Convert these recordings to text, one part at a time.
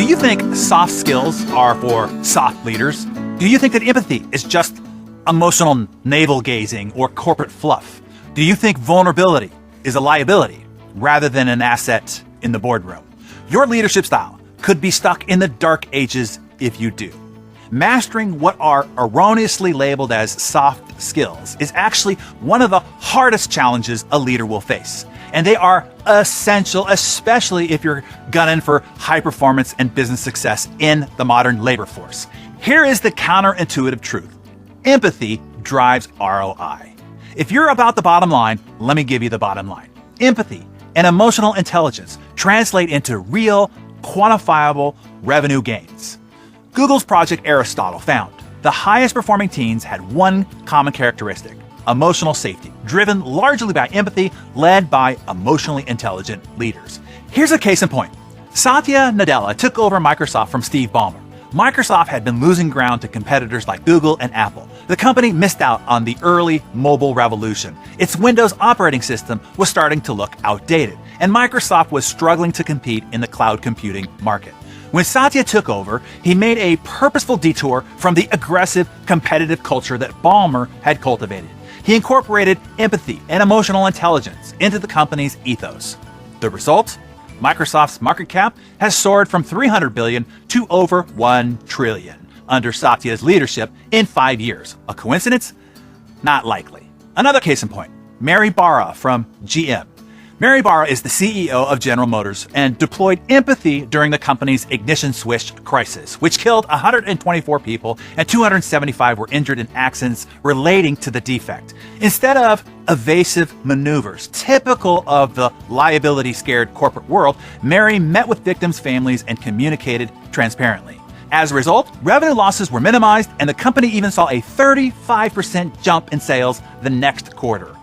you think soft skills are for soft leaders? Do you think that empathy is just emotional navel-gazing or corporate fluff? Do you think vulnerability is a liability rather than an asset in the boardroom? Your leadership style could be stuck in the dark ages if you do. Mastering what are erroneously labeled as soft skills is actually one of the hardest challenges a leader will face. And they are essential, especially if you're gunning for high performance and business success in the modern labor force. Here is the counterintuitive truth. Empathy drives ROI. If you're about the bottom line, let me give you the bottom line. Empathy and emotional intelligence translate into real, quantifiable revenue gains. Google's Project Aristotle found the highest performing teams had one common characteristic: emotional safety, driven largely by empathy, led by emotionally intelligent leaders. Here's a case in point. Satya Nadella took over Microsoft from Steve Ballmer. Microsoft had been losing ground to competitors like Google and Apple. The company missed out on the early mobile revolution. Its Windows operating system was starting to look outdated, and Microsoft was struggling to compete in the cloud computing market. When Satya took over, he made a purposeful detour from the aggressive, competitive culture that Ballmer had cultivated. He incorporated empathy and emotional intelligence into the company's ethos. The result? Microsoft's market cap has soared from $300 billion to over $1 trillion under Satya's leadership in 5 years. A coincidence? Not likely. Another case in point, Mary Barra from GM. Mary Barra is the CEO of General Motors and deployed empathy during the company's ignition switch crisis, which killed 124 people and 275 were injured in accidents relating to the defect. Instead of evasive maneuvers typical of the liability-scared corporate world, Mary met with victims' families and communicated transparently. As a result, revenue losses were minimized, and the company even saw a 35% jump in sales the next quarter.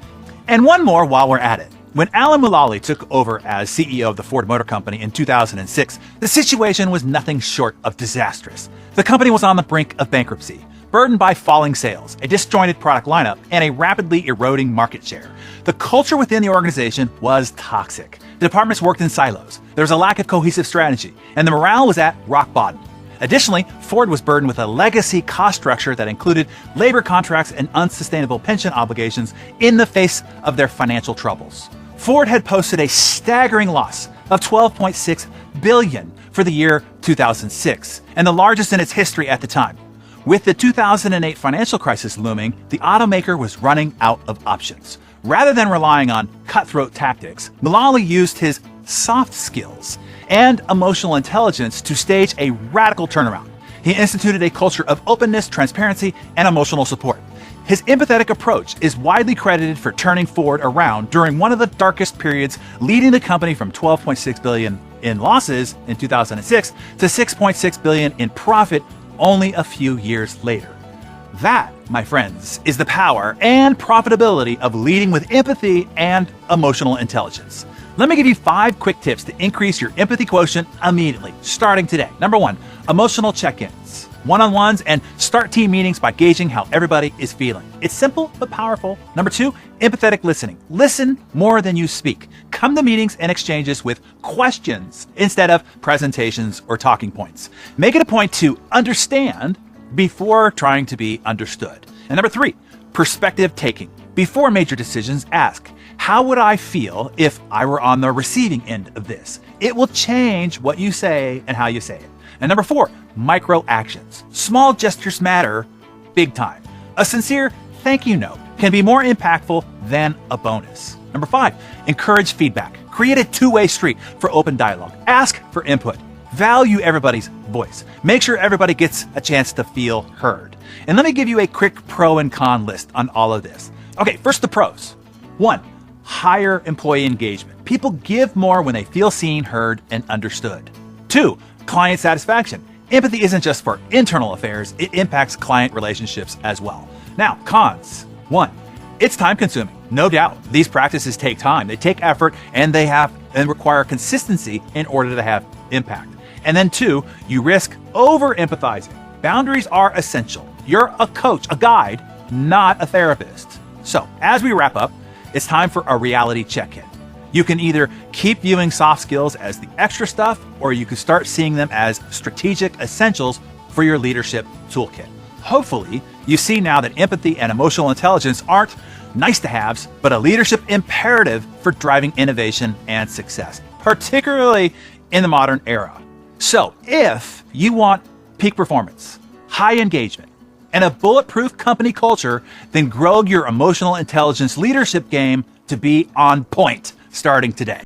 And one more while we're at it. When Alan Mulally took over as CEO of the Ford Motor Company in 2006, the situation was nothing short of disastrous. The company was on the brink of bankruptcy, burdened by falling sales, a disjointed product lineup, and a rapidly eroding market share. The culture within the organization was toxic. The departments worked in silos. There was a lack of cohesive strategy, and the morale was at rock bottom. Additionally, Ford was burdened with a legacy cost structure that included labor contracts and unsustainable pension obligations in the face of their financial troubles. Ford had posted a staggering loss of $12.6 billion for the year 2006, and the largest in its history at the time. With the 2008 financial crisis looming, the automaker was running out of options. Rather than relying on cutthroat tactics, Mulally used his soft skills and emotional intelligence to stage a radical turnaround. He instituted a culture of openness, transparency, and emotional support. His empathetic approach is widely credited for turning Ford around during one of the darkest periods, leading the company from $12.6 billion in losses in 2006 to $6.6 billion in profit only a few years later. That, my friends, is the power and profitability of leading with empathy and emotional intelligence. Let me give you 5 quick tips to increase your empathy quotient immediately, starting today. Number 1, emotional check-ins. One-on-ones and start team meetings by gauging how everybody is feeling. It's simple but powerful. Number 2, empathetic listening. Listen more than you speak. Come to meetings and exchanges with questions instead of presentations or talking points. Make it a point to understand before trying to be understood. And number 3, perspective taking. Before major decisions, ask, how would I feel if I were on the receiving end of this? It will change what you say and how you say it. And number 4, micro actions. Small gestures matter big time. A sincere thank you note can be more impactful than a bonus. Number 5, encourage feedback. Create a two-way street for open dialogue. Ask for input. Value everybody's voice. Make sure everybody gets a chance to feel heard. And let me give you a quick pro and con list on all of this. Okay, first the pros. 1, higher employee engagement. People give more when they feel seen, heard, and understood. 2, client satisfaction. Empathy isn't just for internal affairs, it impacts client relationships as well. Now, cons. 1, it's time consuming. No doubt, these practices take time, they take effort, and they require consistency in order to have impact. And then 2, you risk over-empathizing. Boundaries are essential. You're a coach, a guide, not a therapist. So, as we wrap up, it's time for a reality check-in. You can either keep viewing soft skills as the extra stuff, or you can start seeing them as strategic essentials for your leadership toolkit. Hopefully, you see now that empathy and emotional intelligence aren't nice to haves, but a leadership imperative for driving innovation and success, particularly in the modern era. So if you want peak performance, high engagement, and a bulletproof company culture, then grow your emotional intelligence leadership game to be on point starting today.